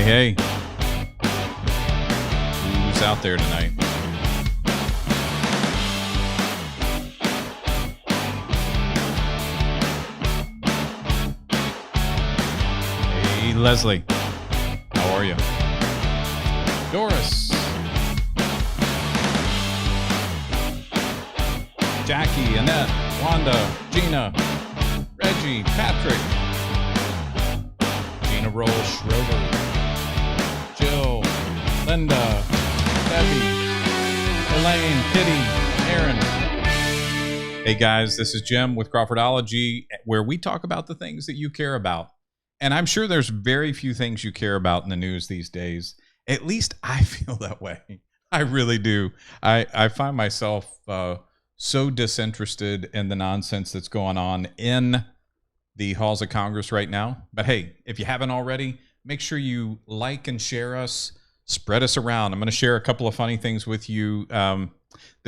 Hey, who's out there tonight? Hey, Leslie, how are you? Doris, Jackie, Annette, Wanda, Gina, Reggie, Patrick, Gina Roll, Schroeder, Jill, Linda, Debbie, Elaine, Kitty, Aaron. Hey guys, this is Jim with Crawfordology, where we talk about the things that you care about. And I'm sure there's very few things you care about in the news these days. At least I feel that way. I really do. I find myself so disinterested in the nonsense that's going on in the halls of Congress right now. But hey, if you haven't already, make sure you like and share us, spread us around. I'm going to share a couple of funny things with you that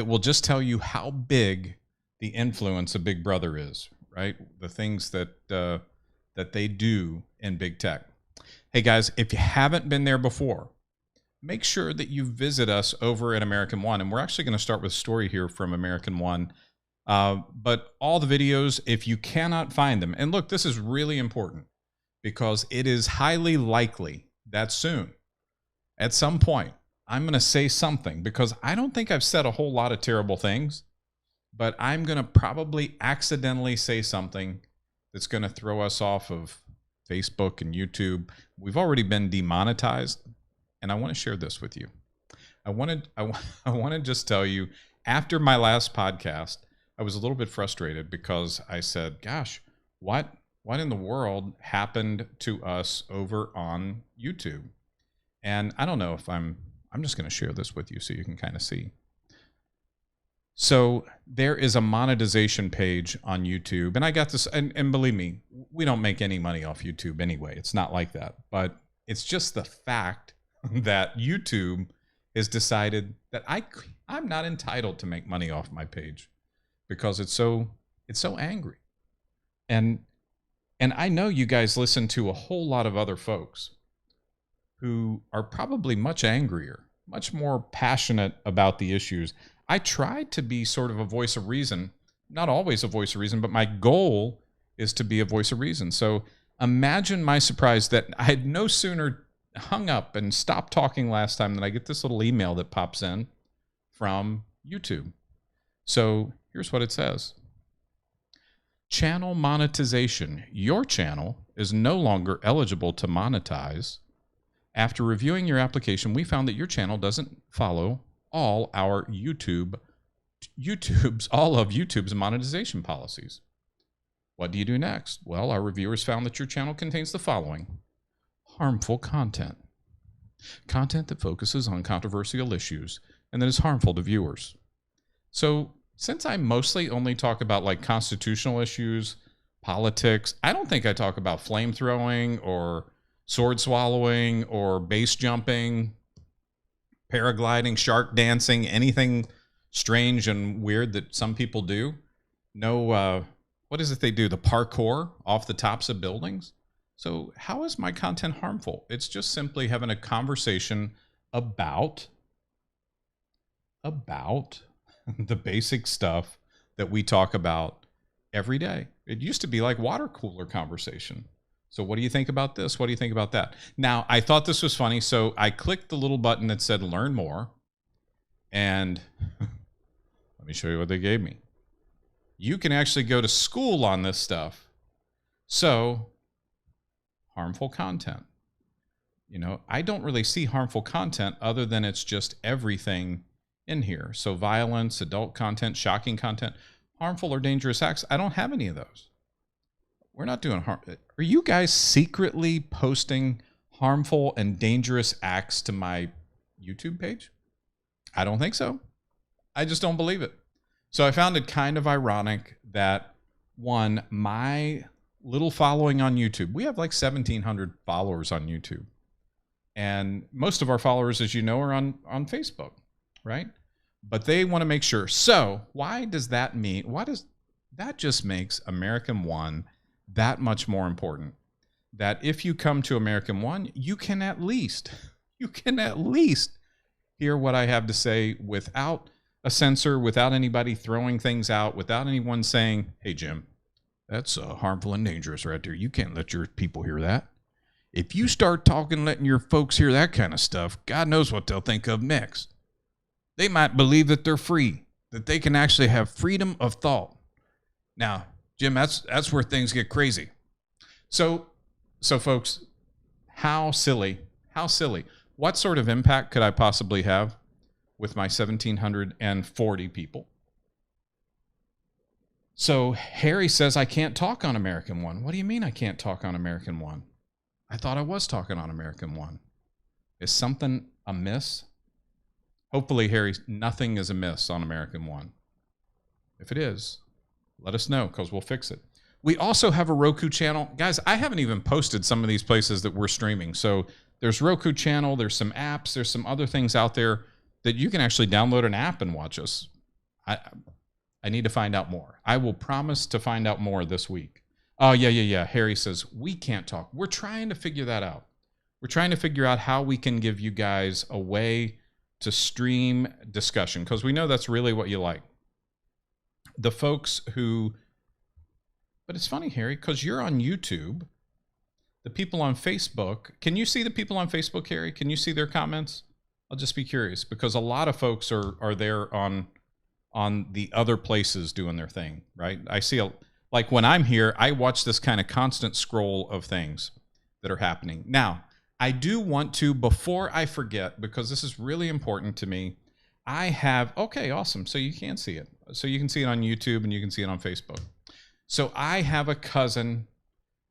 will just tell you how big the influence of Big Brother is, right? The things that that they do in big tech. Hey guys, if you haven't been there before, make sure that you visit us over at American One. And we're actually going to start with a story here from American One. But all the videos, if you cannot find them, and look, this is really important because it is highly likely that soon, at some point, I'm going to say something because I don't think I've said a whole lot of terrible things, but I'm going to probably accidentally say something that's going to throw us off of Facebook and YouTube. We've already been demonetized, and I want to share this with you. I want to just tell you, after my last podcast, I was a little bit frustrated because I said, gosh, what in the world happened to us over on YouTube? And I don't know if I'm just going to share this with you so you can kind of see. So there is a monetization page on YouTube, and I got this, and believe me, we don't make any money off YouTube anyway. It's not like that, but it's just the fact that YouTube has decided that I'm not entitled to make money off my page because it's so angry. And I know you guys listen to a whole lot of other folks who are probably much angrier, much more passionate about the issues. I try to be sort of a voice of reason, not always a voice of reason, but my goal is to be a voice of reason. So imagine my surprise that I had no sooner hung up and stopped talking last time than I get this little email that pops in from YouTube. So here's what it says. Channel monetization. Your channel is no longer eligible to monetize. After reviewing your application, we found that your channel doesn't follow all of YouTube's monetization policies. What do you do next? Well, our reviewers found that your channel contains the following: harmful content. Content that focuses on controversial issues and that is harmful to viewers. So since I mostly only talk about like constitutional issues, politics, I don't think I talk about flame throwing or sword swallowing or base jumping, paragliding, shark dancing, anything strange and weird that some people do. No, what is it they do? The parkour off the tops of buildings? So how is my content harmful? It's just simply having a conversation about the basic stuff that we talk about every day. It used to be like water cooler conversation. So what do you think about this? What do you think about that? Now, I thought this was funny, so I clicked the little button that said learn more, and let me show you what they gave me. You can actually go to school on this stuff. So, harmful content. You know, I don't really see harmful content other than it's just everything in here. So violence, adult content, shocking content, harmful or dangerous acts. I don't have any of those. We're not doing harm. Are you guys secretly posting harmful and dangerous acts to my YouTube page? I don't think so. I just don't believe it. So I found it kind of ironic that, one, my little following on YouTube, we have like 1,700 followers on YouTube. And most of our followers, as you know, are on Facebook, right? But they want to make sure. So why does that mean? That just makes American One that much more important. that if you come to American One, you can at least hear what I have to say without a censor, without anybody throwing things out, without anyone saying, hey, Jim, that's harmful and dangerous right there. You can't let your people hear that. If you start talking, letting your folks hear that kind of stuff, God knows what they'll think of next. They might believe that they're free, that they can actually have freedom of thought. Now, Jim, that's where things get crazy. So folks, how silly. What sort of impact could I possibly have with my 1,740 people? So Harry says I can't talk on American One. What do you mean I can't talk on American One? I thought I was talking on American One. Is something amiss? Hopefully, Harry, nothing is amiss on American One. If it is, let us know because we'll fix it. We also have a Roku channel. Guys, I haven't even posted some of these places that we're streaming. So there's Roku channel, there's some apps, there's some other things out there that you can actually download an app and watch us. I need to find out more. I will promise to find out more this week. Oh, yeah. Harry says, we can't talk. We're trying to figure that out. We're trying to figure out how we can give you guys a way to stream discussion because we know that's really what you like. The folks who, but it's funny, Harry, because you're on YouTube. The people on Facebook, can you see the people on Facebook, Harry? Can you see their comments? I'll just be curious because a lot of folks are there on the other places doing their thing, right? I see, like when I'm here, I watch this kind of constant scroll of things that are happening. Now, I do want to, before I forget, because this is really important to me, I have, okay, awesome. So you can see it. So you can see it on YouTube and you can see it on Facebook. So I have a cousin,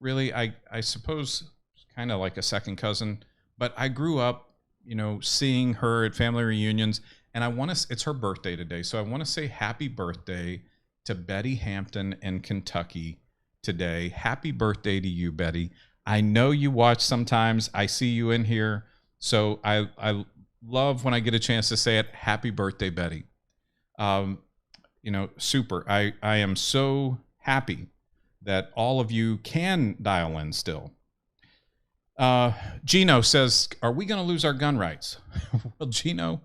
really, I suppose kind of like a second cousin, but I grew up, seeing her at family reunions, and I want to, it's her birthday today. So I want to say happy birthday to Betty Hampton in Kentucky today. Happy birthday to you, Betty. I know you watch sometimes. I see you in here. So I love when I get a chance to say it. Happy birthday, Betty. Super. I am so happy that all of you can dial in still. Gino says, are we going to lose our gun rights? Well, Gino,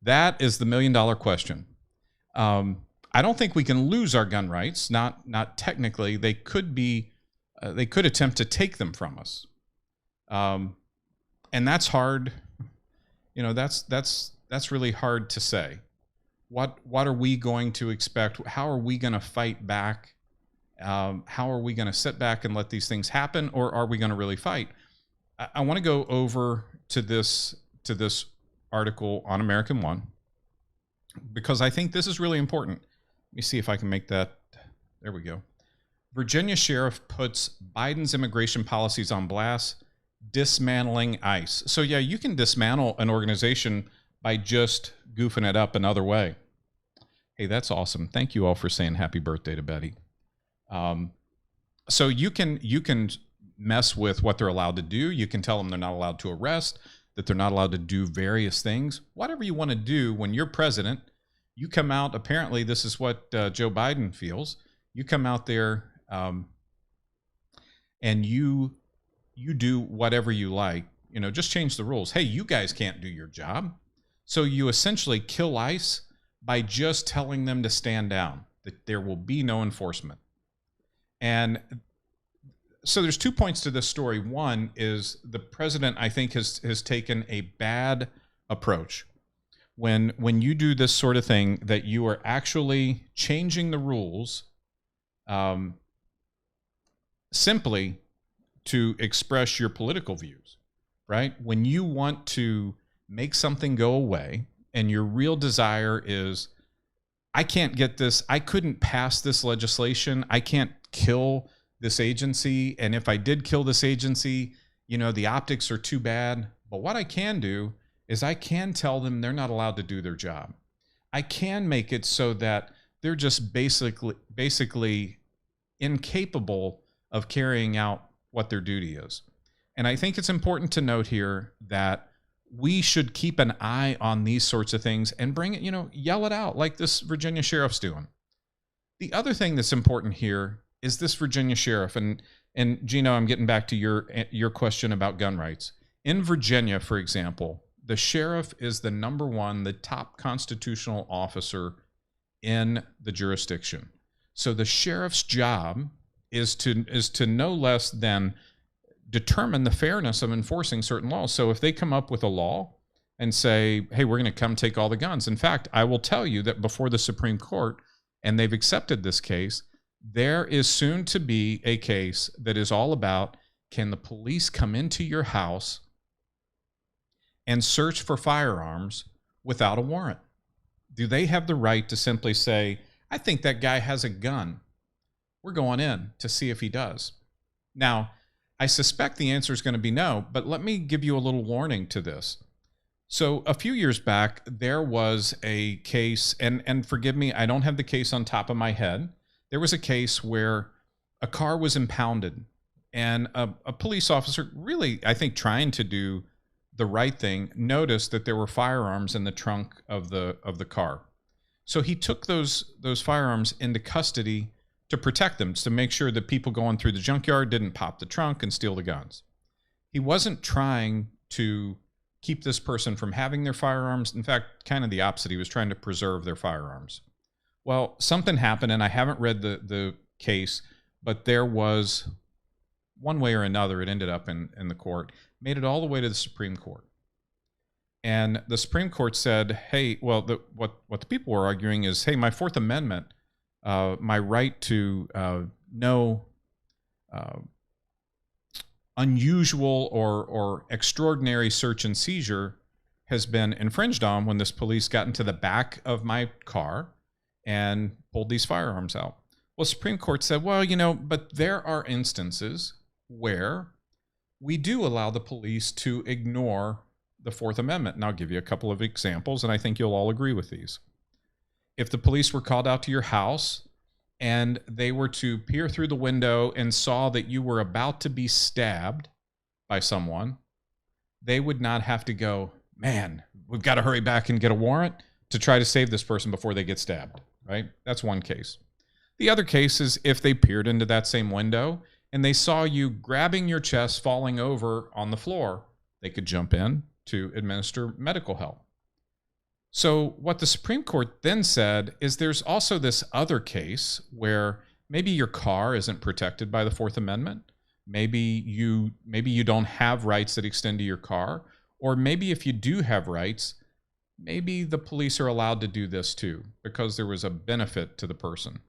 that is the $1 million question. I don't think we can lose our gun rights. Not technically. They could be. They could attempt to take them from us, and that's hard. That's really hard to say. What are we going to expect? How are we going to fight back? How are we going to sit back and let these things happen, or are we going to really fight? I want to go over to this article on American One because I think this is really important. Let me see if I can make that. There we go. Virginia sheriff puts Biden's immigration policies on blast, dismantling ICE. So yeah, you can dismantle an organization by just goofing it up another way. Hey, that's awesome. Thank you all for saying happy birthday to Betty. So you can mess with what they're allowed to do. You can tell them they're not allowed to arrest, that they're not allowed to do various things. Whatever you want to do when you're president, you come out. Apparently, this is what Joe Biden feels. You come out there and you do whatever you like. Just change the rules. Hey, you guys can't do your job. So you essentially kill ICE by just telling them to stand down, that there will be no enforcement. And so there's 2 points to this story. One is the president, I think, has taken a bad approach. When you do this sort of thing, that you are actually changing the rules simply to express your political views, right? When you want to make something go away and your real desire is, I can't get this, I couldn't pass this legislation, I can't kill this agency, and if I did kill this agency, the optics are too bad. But what I can do is I can tell them they're not allowed to do their job. I can make it so that they're just basically incapable of carrying out what their duty is. And I think it's important to note here that we should keep an eye on these sorts of things and bring it, yell it out like this Virginia sheriff's doing. The other thing that's important here is this Virginia sheriff. And And Gino, I'm getting back to your question about gun rights. In Virginia, for example, the sheriff is the number one, the top constitutional officer in the jurisdiction. So the sheriff's job is to no less than determine the fairness of enforcing certain laws. So if they come up with a law and say, hey, we're going to come take all the guns. In fact, I will tell you that before the Supreme Court, and they've accepted this case, there is soon to be a case that is all about, can the police come into your house and search for firearms without a warrant? Do they have the right to simply say, I think that guy has a gun. We're going in to see if he does. Now, I suspect the answer is going to be no, but let me give you a little warning to this. So a few years back, there was a case, and forgive me, I don't have the case on top of my head. There was a case where a car was impounded, and a police officer, really, I think, trying to do the right thing, noticed that there were firearms in the trunk of the car. So he took those firearms into custody to protect them, to make sure that people going through the junkyard didn't pop the trunk and steal the guns. He wasn't trying to keep this person from having their firearms. In fact, kind of the opposite. He was trying to preserve their firearms. Well, something happened, and I haven't read the case, but there was, one way or another, it ended up in the court, made it all the way to the Supreme Court. And the Supreme Court said, hey, well, what the people were arguing is, hey, my Fourth Amendment, my right to know unusual or extraordinary search and seizure has been infringed on when this police got into the back of my car and pulled these firearms out. Well, Supreme Court said, well, but there are instances where we do allow the police to ignore the Fourth Amendment. And I'll give you a couple of examples, and I think you'll all agree with these. If the police were called out to your house and they were to peer through the window and saw that you were about to be stabbed by someone, they would not have to go, man, we've got to hurry back and get a warrant to try to save this person before they get stabbed, right? That's one case. The other case is if they peered into that same window and they saw you grabbing your chest, falling over on the floor, they could jump in to administer medical help. So what the Supreme Court then said is there's also this other case where maybe your car isn't protected by the Fourth Amendment. Maybe you don't have rights that extend to your car, or maybe if you do have rights, maybe the police are allowed to do this too because there was a benefit to the person.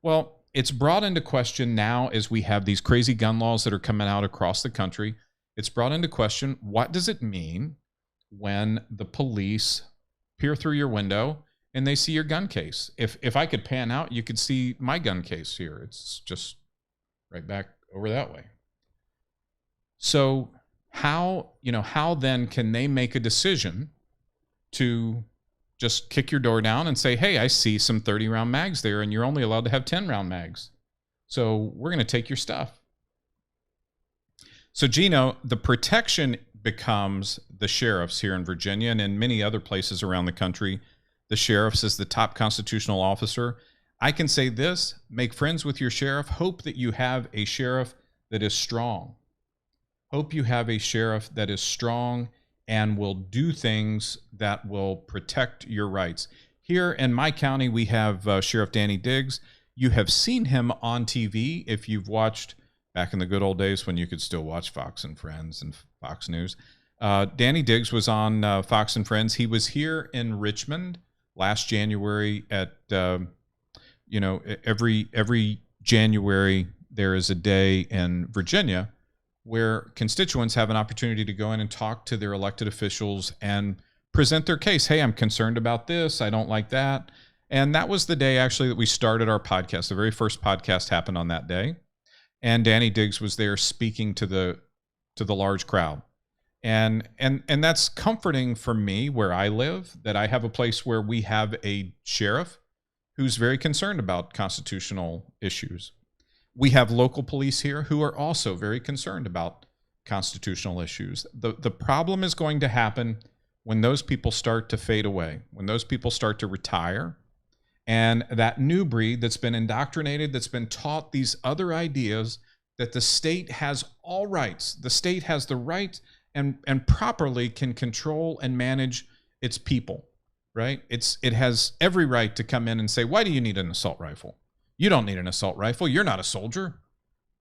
Well, it's brought into question now as we have these crazy gun laws that are coming out across the country. It's brought into question, what does it mean when the police peer through your window and they see your gun case? If I could pan out, you could see my gun case here. It's just right back over that way. So how then can they make a decision to just kick your door down and say, hey, I see some 30-round mags there and you're only allowed to have 10-round mags. So we're going to take your stuff. So Gino, the protection becomes the sheriffs here in Virginia and in many other places around the country. The sheriffs is the top constitutional officer. I can say this, make friends with your sheriff. Hope that you have a sheriff that is strong. Hope you have a sheriff that is strong and will do things that will protect your rights. Here in my county, we have Sheriff Danny Diggs. You have seen him on TV if you've watched back in the good old days when you could still watch Fox and Friends and Fox News. Danny Diggs was on Fox and Friends. He was here in Richmond last January at, every January there is a day in Virginia where constituents have an opportunity to go in and talk to their elected officials and present their case. Hey, I'm concerned about this. I don't like that. And that was the day actually that we started our podcast. The very first podcast happened on that day. And Danny Diggs was there speaking to the large crowd. And that's comforting for me where I live, that I have a place where we have a sheriff who's very concerned about constitutional issues. We have local police here who are also very concerned about constitutional issues. The problem is going to happen when those people start to fade away, when those people start to retire, and that new breed that's been indoctrinated, that's been taught these other ideas that the state has all rights. The state has the right and properly can control and manage its people, right? It has every right to come in and say, why do you need an assault rifle? You don't need an assault rifle. You're not a soldier.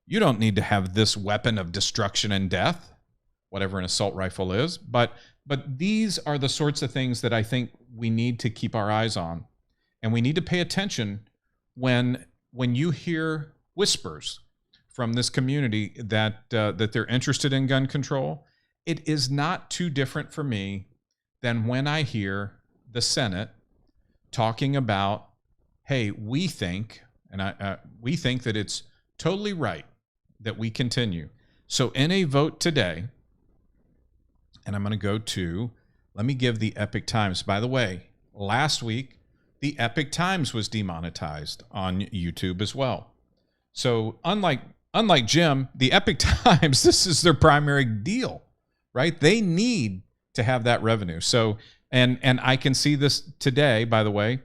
You don't need to have this weapon of destruction and death, whatever an assault rifle is. But these are the sorts of things that I think we need to keep our eyes on. And we need to pay attention when you hear whispers from this community that they're interested in gun control. It is not too different for me than when I hear the Senate talking about, hey, we think that it's totally right that we continue. So in a vote today, and I'm going to go to, let me give the Epic Times. By the way, last week, the Epic Times was demonetized on YouTube as well. So unlike Jim, the Epic Times, this is their primary deal, right? They need to have that revenue. So, and I can see this today, by the way,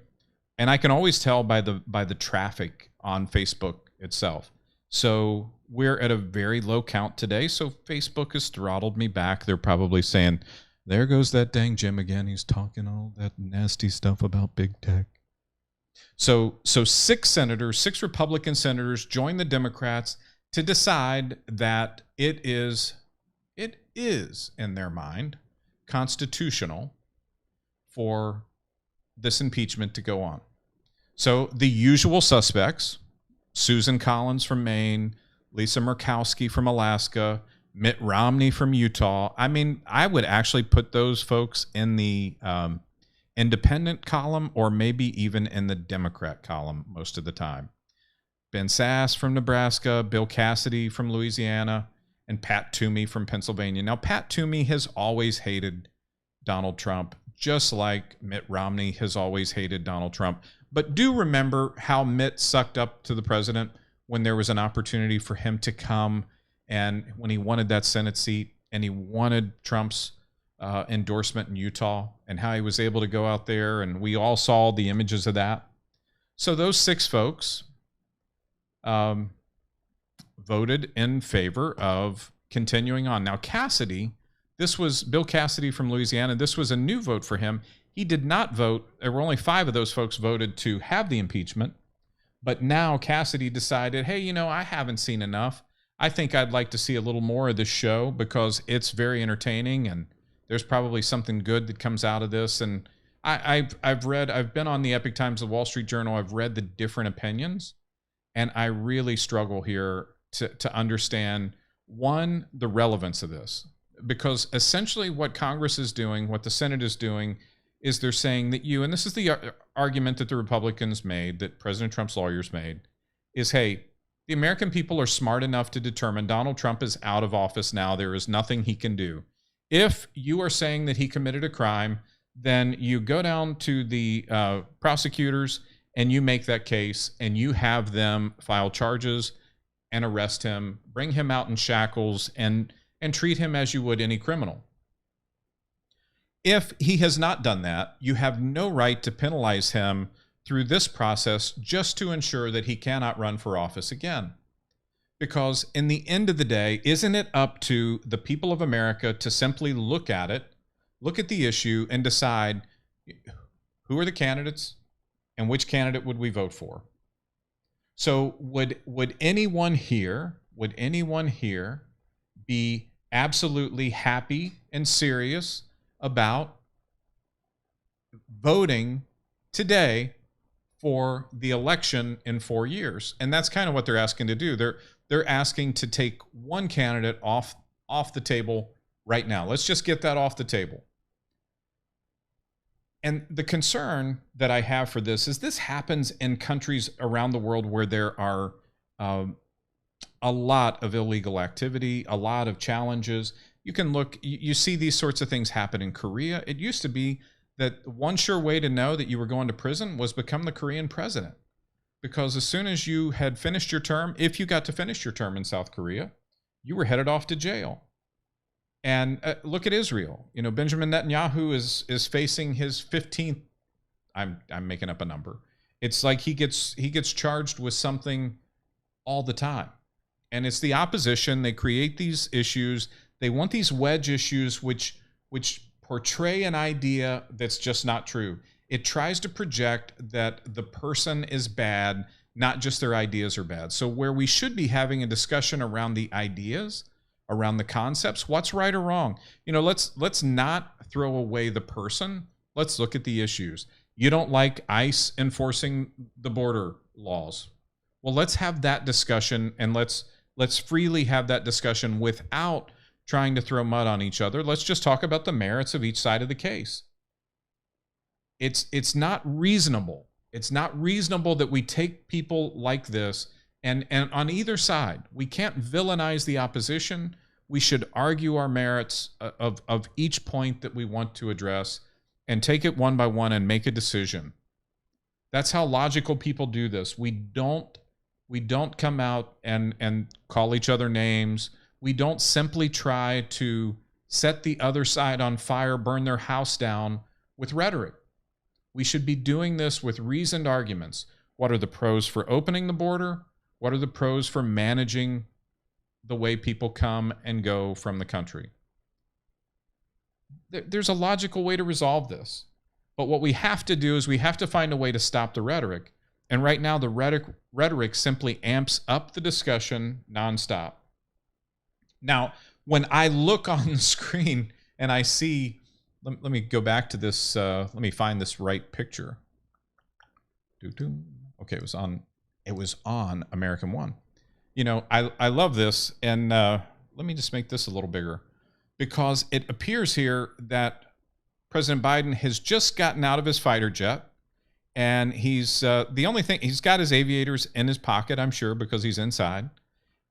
and I can always tell by the traffic on Facebook itself. So we're at a very low count today. So Facebook has throttled me back. They're probably saying, there goes that dang Jim again. He's talking all that nasty stuff about big tech. So 6 Republican senators joined the Democrats to decide that it is in their mind constitutional for this impeachment to go on. So the usual suspects, Susan Collins from Maine, Lisa Murkowski from Alaska, Mitt Romney from Utah. I mean, I would actually put those folks in the independent column or maybe even in the Democrat column most of the time. Ben Sasse from Nebraska, Bill Cassidy from Louisiana, and Pat Toomey from Pennsylvania. Now, Pat Toomey has always hated Donald Trump, just like Mitt Romney has always hated Donald Trump. But do remember how Mitt sucked up to the president when there was an opportunity for him to come, and when he wanted that Senate seat and he wanted Trump's endorsement in Utah, and how he was able to go out there, and we all saw the images of that. So those 6 folks voted in favor of continuing on. Now, Cassidy, this was Bill Cassidy from Louisiana. This was a new vote for him. He did not vote. There were only 5 of those folks voted to have the impeachment. But now Cassidy decided, hey, I haven't seen enough. I think I'd like to see a little more of this show because it's very entertaining and there's probably something good that comes out of this. And I've been on the Epic Times, the Wall Street Journal. I've read the different opinions, and I really struggle here to understand, one, the relevance of this. Because essentially what Congress is doing, what the Senate is doing, is they're saying that and this is the argument that the Republicans made, that President Trump's lawyers made, is, hey, the American people are smart enough to determine Donald Trump is out of office now. There is nothing he can do. If you are saying that he committed a crime, then you go down to the prosecutors and you make that case and you have them file charges and arrest him, bring him out in shackles, and treat him as you would any criminal. If he has not done that, you have no right to penalize him through this process just to ensure that he cannot run for office again. Because in the end of the day, isn't it up to the people of America to simply look at the issue, and decide who are the candidates and which candidate would we vote for? So would anyone here be absolutely happy and serious about voting today for the election in 4 years? And that's kind of what they're asking to do. They're asking to take one candidate off the table right now. Let's just get that off the table. And the concern that I have for this is this happens in countries around the world where there are a lot of illegal activity, a lot of challenges. You can look, you see these sorts of things happen in Korea. It used to be that one sure way to know that you were going to prison was become the Korean president. Because as soon as you had finished your term, if you got to finish your term in South Korea, you were headed off to jail. And look at Israel. Benjamin Netanyahu is facing his 15th. I'm making up a number. It's like he gets charged with something all the time. And it's the opposition. They create these issues. They want these wedge issues which portray an idea that's just not true. It tries to project that the person is bad, not just their ideas are bad. So where we should be having a discussion around the ideas, around the concepts, what's right or wrong. Let's not throw away the person. Let's look at the issues. You don't like ICE enforcing the border laws. Well, let's have that discussion, and let's freely have that discussion without trying to throw mud on each other. Let's just talk about the merits of each side of the case. It's not reasonable. It's not reasonable that we take people like this and on either side. We can't villainize the opposition. We should argue our merits of each point that we want to address and take it one by one and make a decision. That's how logical people do this. We don't come out and call each other names. We don't simply try to set the other side on fire, burn their house down with rhetoric. We should be doing this with reasoned arguments. What are the pros for opening the border? What are the pros for managing the way people come and go from the country? There's a logical way to resolve this. But what we have to do is we have to find a way to stop the rhetoric. And right now, the rhetoric simply amps up the discussion nonstop. Now, when I look on the screen and I see, let me go back to this, let me find this right picture. Okay, it was on American One. I love this, and let me just make this a little bigger, because it appears here that President Biden has just gotten out of his fighter jet, and he's the only thing, he's got his aviators in his pocket, I'm sure, because he's inside,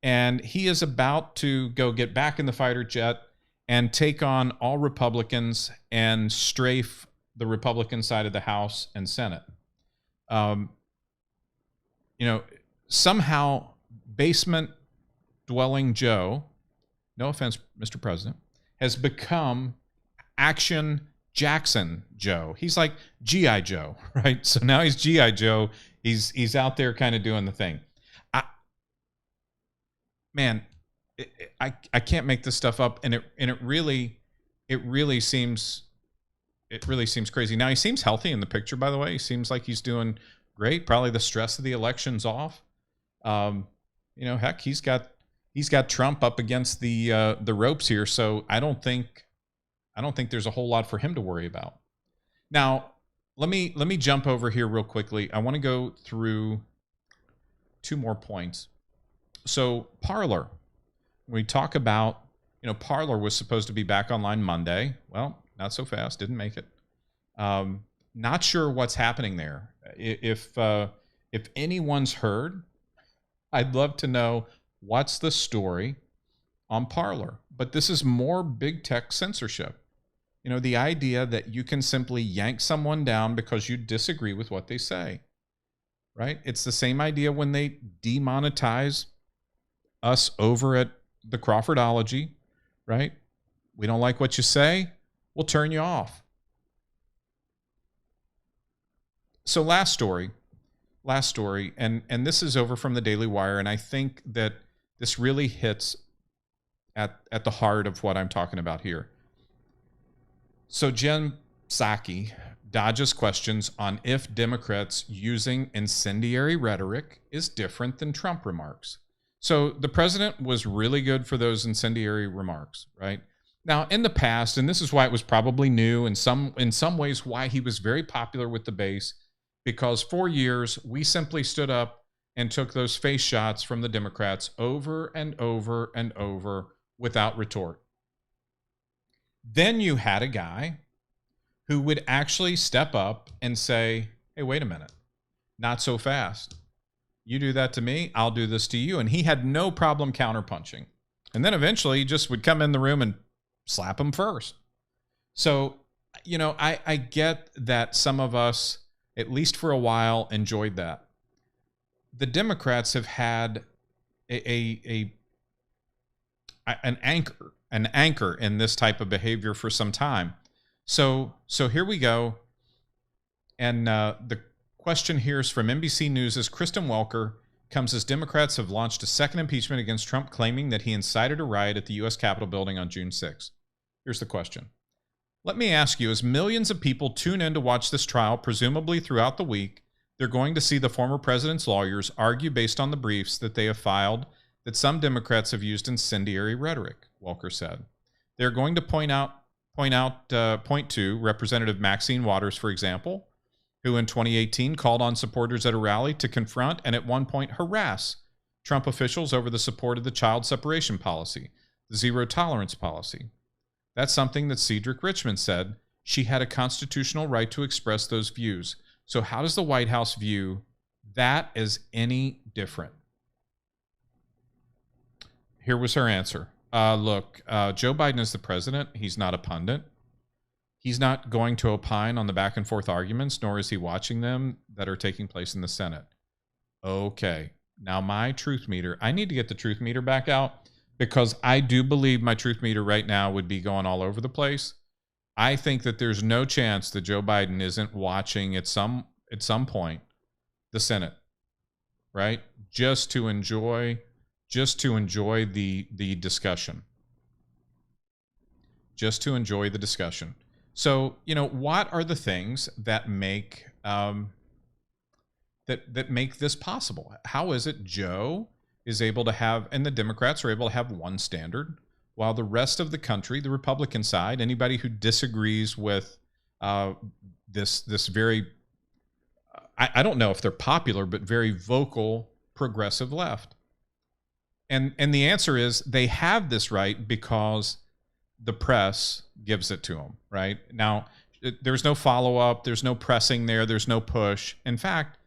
and he is about to go get back in the fighter jet and take on all Republicans and strafe the Republican side of the House and Senate. Somehow basement dwelling Joe, no offense, Mr. President, has become Action Jackson Joe. He's like G.I. Joe, right? So now he's G.I. Joe. He's out there kind of doing the thing. I can't make this stuff up, and it really seems crazy. Now he seems healthy in the picture, by the way. He seems like he's doing great. Probably the stress of the election's off. Heck, he's got Trump up against the ropes here, so I don't think there's a whole lot for him to worry about. Now, let me jump over here real quickly. I want to go through two more points. So Parler, we talk about, Parler was supposed to be back online Monday. Well, not so fast, didn't make it. Not sure what's happening there. If anyone's heard, I'd love to know what's the story on Parler. But this is more big tech censorship. The idea that you can simply yank someone down because you disagree with what they say, right? It's the same idea when they demonetize us over at the Crawfordology, right? We don't like what you say, we'll turn you off. So last story, and this is over from the Daily Wire, and I think that this really hits at the heart of what I'm talking about here. So Jen Psaki dodges questions on if Democrats using incendiary rhetoric is different than Trump remarks. So the president was really good for those incendiary remarks, right? Now, in the past, and this is why it was probably new, in some ways why he was very popular with the base, because for years we simply stood up and took those face shots from the Democrats over and over and over without retort. Then you had a guy who would actually step up and say, hey, wait a minute, not so fast. You do that to me, I'll do this to you. And he had no problem counterpunching. And then eventually he just would come in the room and slap him first. So, I get that some of us, at least for a while, enjoyed that. The Democrats have had an anchor in this type of behavior for some time. So here we go. And the question here is from NBC News' Kristen Welker comes as Democrats have launched a second impeachment against Trump, claiming that he incited a riot at the U.S. Capitol building on June 6. Here's the question. Let me ask you, as millions of people tune in to watch this trial, presumably throughout the week, they're going to see the former president's lawyers argue based on the briefs that they have filed that some Democrats have used incendiary rhetoric, Walker said. They're going to point to Representative Maxine Waters, for example, who in 2018 called on supporters at a rally to confront and at one point harass Trump officials over the support of the child separation policy, the zero tolerance policy. That's something that Cedric Richmond said she had a constitutional right to express those views. So how does the White House view that as any different? Here was her answer. Look, Joe Biden is the president. He's not a pundit. He's not going to opine on the back and forth arguments, nor is he watching them that are taking place in the Senate. Okay, now my truth meter, I need to get the truth meter back out because I do believe my truth meter right now would be going all over the place. I think that there's no chance that Joe Biden isn't watching at some point the Senate, right? Just to enjoy the discussion. Just to enjoy the discussion. So, what are the things that make that make this possible? How is it Joe is able to have, and the Democrats are able to have one standard, while the rest of the country, the Republican side, anybody who disagrees with this very, I don't know if they're popular, but very vocal progressive left. And the answer is they have this right because the press gives it to them, right? Now, there's no follow-up, there's no pressing there, there's no push. In fact,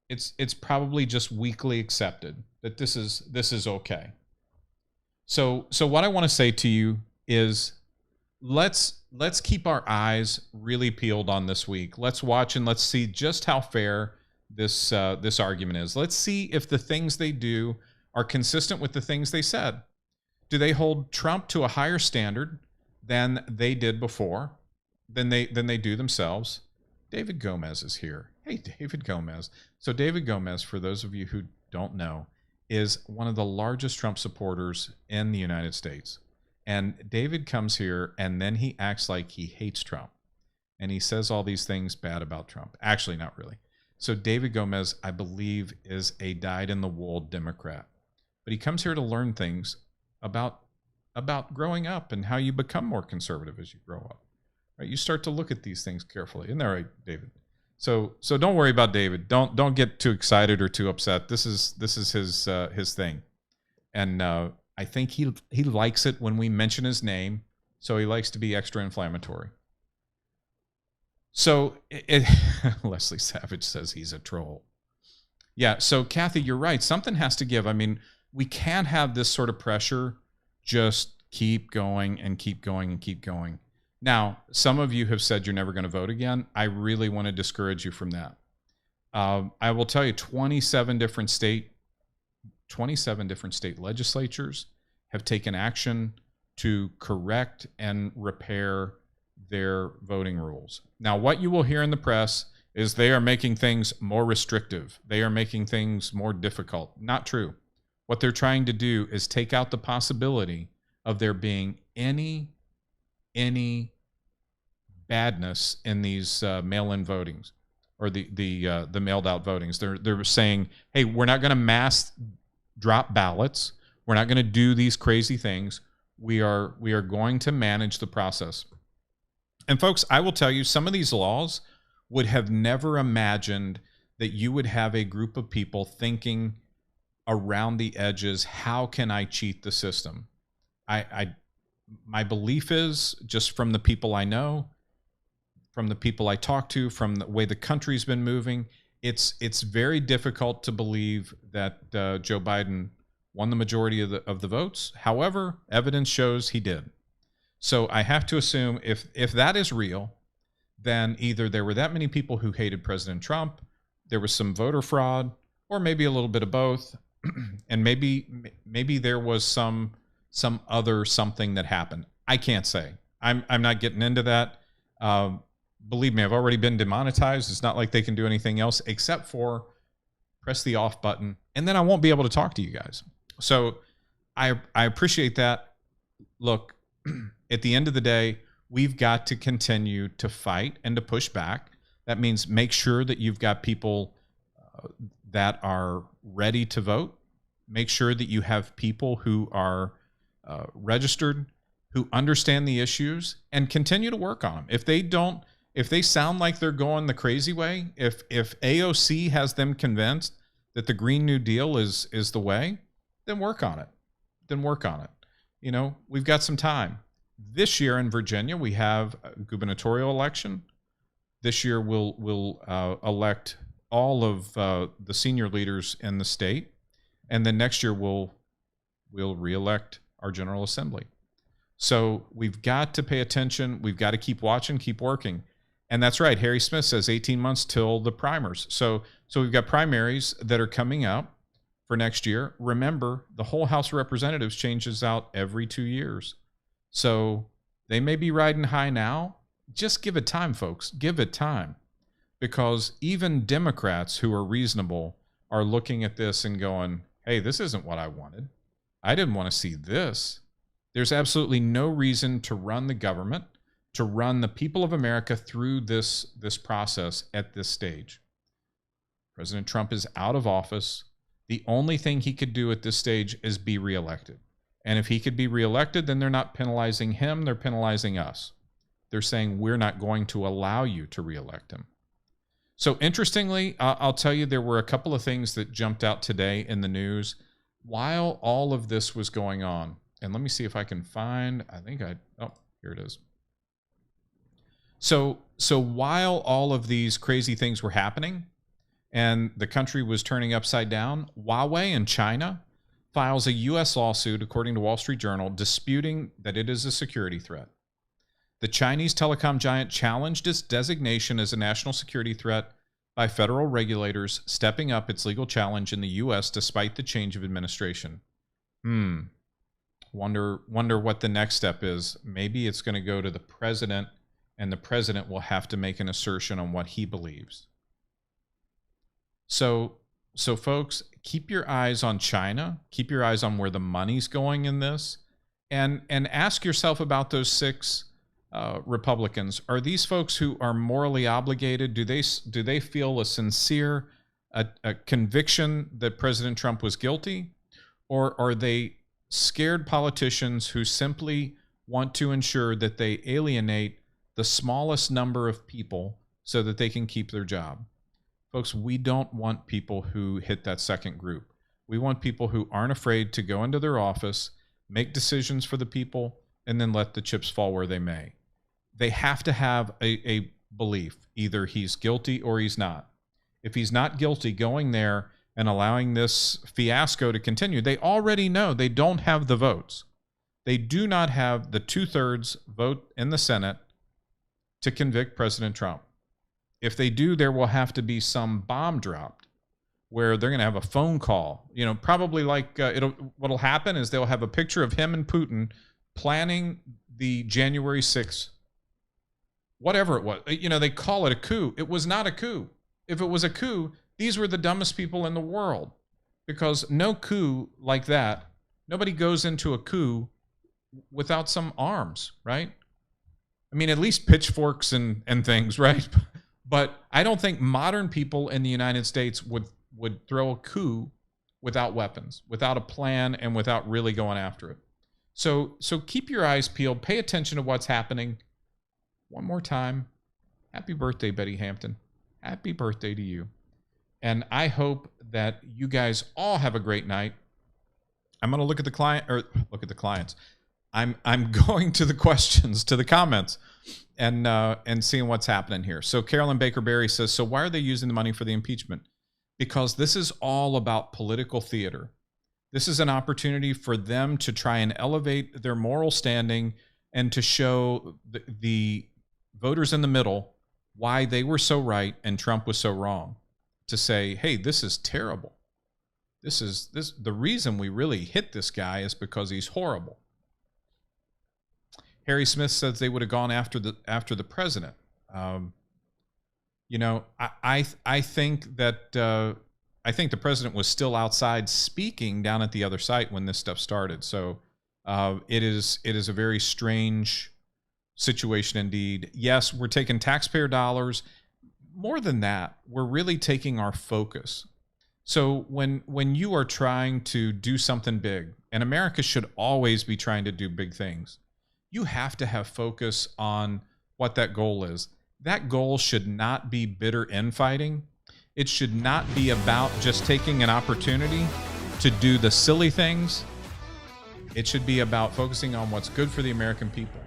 it's probably just weakly accepted that this is okay. So what I want to say to you is let's keep our eyes really peeled on this week. Let's watch and let's see just how fair this argument is. Let's see if the things they do are consistent with the things they said. Do they hold Trump to a higher standard than they did before, than they do themselves? David Gomez is here. Hey, David Gomez. So David Gomez, for those of you who don't know, is one of the largest Trump supporters in the United States. And David comes here and then he acts like he hates Trump. And he says all these things bad about Trump. Actually, not really. So David Gomez, I believe, is a dyed-in-the-wool Democrat. But he comes here to learn things about growing up and how you become more conservative as you grow up. Right? You start to look at these things carefully. Isn't that right, David? So don't worry about David. Don't get too excited or too upset. This is his thing, and I think he likes it when we mention his name. So he likes to be extra inflammatory. So Leslie Savage says he's a troll. Yeah. So Kathy, you're right. Something has to give. I mean, we can't have this sort of pressure just keep going and keep going and keep going. Now, some of you have said you're never going to vote again. I really want to discourage you from that. I will tell you, 27 different state legislatures have taken action to correct and repair their voting rules. Now, what you will hear in the press is they are making things more restrictive. They are making things more difficult. Not true. What they're trying to do is take out the possibility of there being any badness in these mail-in votings or the mailed-out votings. They're saying, hey, we're not going to mass drop ballots. We're not going to do these crazy things. We are going to manage the process. And folks, I will tell you, some of these laws would have never imagined that you would have a group of people thinking around the edges, how can I cheat the system? My belief is, just from the people I know, from the people I talk to, from the way the country's been moving, it's very difficult to believe that Joe Biden won the majority of the votes. However, evidence shows he did. So I have to assume if that is real, then either there were that many people who hated President Trump, there was some voter fraud, or maybe a little bit of both, and maybe there was some other something that happened. I can't say. I'm not getting into that. Believe me, I've already been demonetized. It's not like they can do anything else except for press the off button, and then I won't be able to talk to you guys. So I appreciate that. Look, at the end of the day, we've got to continue to fight and to push back. That means make sure that you've got people that are ready to vote. Make sure that you have people who are registered, who understand the issues, and continue to work on them. If they sound like they're going the crazy way, if AOC has them convinced that the Green New Deal is the way, then work on it. You know, we've got some time. This year in Virginia, we have a gubernatorial election. This year, we'll elect all of the senior leaders in the state, and then next year we'll reelect our General Assembly. So we've got to pay attention. We've got to keep watching, keep working. And that's right. Harry Smith says 18 months till the primers. So we've got primaries that are coming up for next year. Remember, the whole House of Representatives changes out every 2 years. So they may be riding high now. Just give it time, folks. Give it time. Because even Democrats who are reasonable are looking at this and going, hey, this isn't what I wanted. I didn't want to see this. There's absolutely no reason to run the government, to run the people of America through this process at this stage. President Trump is out of office. The only thing he could do at this stage is be reelected. And if he could be reelected, then they're not penalizing him, they're penalizing us. They're saying, we're not going to allow you to reelect him. So interestingly, I'll tell you, there were a couple of things that jumped out today in the news while all of this was going on. And let me see if I can find, oh, here it is. So while all of these crazy things were happening and the country was turning upside down, Huawei in China files a U.S. lawsuit, according to Wall Street Journal, disputing that it is a security threat. The Chinese telecom giant challenged its designation as a national security threat by federal regulators, stepping up its legal challenge in the U.S. despite the change of administration. Wonder what the next step is. Maybe it's going to go to the president, and the president will have to make an assertion on what he believes. So folks, keep your eyes on China. Keep your eyes on where the money's going in this, and ask yourself about those 6 Republicans. Are these folks who are morally obligated? Do they feel a sincere a conviction that President Trump was guilty, or are they scared politicians who simply want to ensure that they alienate the smallest number of people so that they can keep their job? Folks, we don't want people who hit that second group. We want people who aren't afraid to go into their office, make decisions for the people, and then let the chips fall where they may. They have to have a belief. Either he's guilty or he's not. If he's not guilty, going there and allowing this fiasco to continue, they already know they don't have the votes. They do not have the 2/3 vote in the Senate to convict President Trump. If they do, there will have to be some bomb dropped where they're going to have a phone call. You know, probably like what'll happen is they'll have a picture of him and Putin planning the January 6th, whatever it was. You know, they call it a coup. It was not a coup. If it was a coup, these were the dumbest people in the world, because no coup like that, nobody goes into a coup without some arms, right? I mean, at least pitchforks and things, right? But I don't think modern people in the United States would throw a coup without weapons, without a plan, and without really going after it. So keep your eyes peeled. Pay attention to what's happening. One more time, happy birthday, Betty Hampton. Happy birthday to you. And I hope that you guys all have a great night. I'm going to look at the clients. I'm going to the questions, to the comments, and seeing what's happening here. So Carolyn Baker Berry says, so why are they using the money for the impeachment? Because this is all about political theater. This is an opportunity for them to try and elevate their moral standing and to show the voters in the middle why they were so right and Trump was so wrong. To say, hey, this is terrible. The reason we really hit this guy is because he's horrible. Harry Smith says they would have gone after the president. I think that I think the president was still outside speaking down at the other site when this stuff started. So it is a very strange situation indeed. Yes, we're taking taxpayer dollars. More than that, we're really taking our focus. So when you are trying to do something big, and America should always be trying to do big things, you have to have focus on what that goal is. That goal should not be bitter infighting. It should not be about just taking an opportunity to do the silly things. It should be about focusing on what's good for the American people.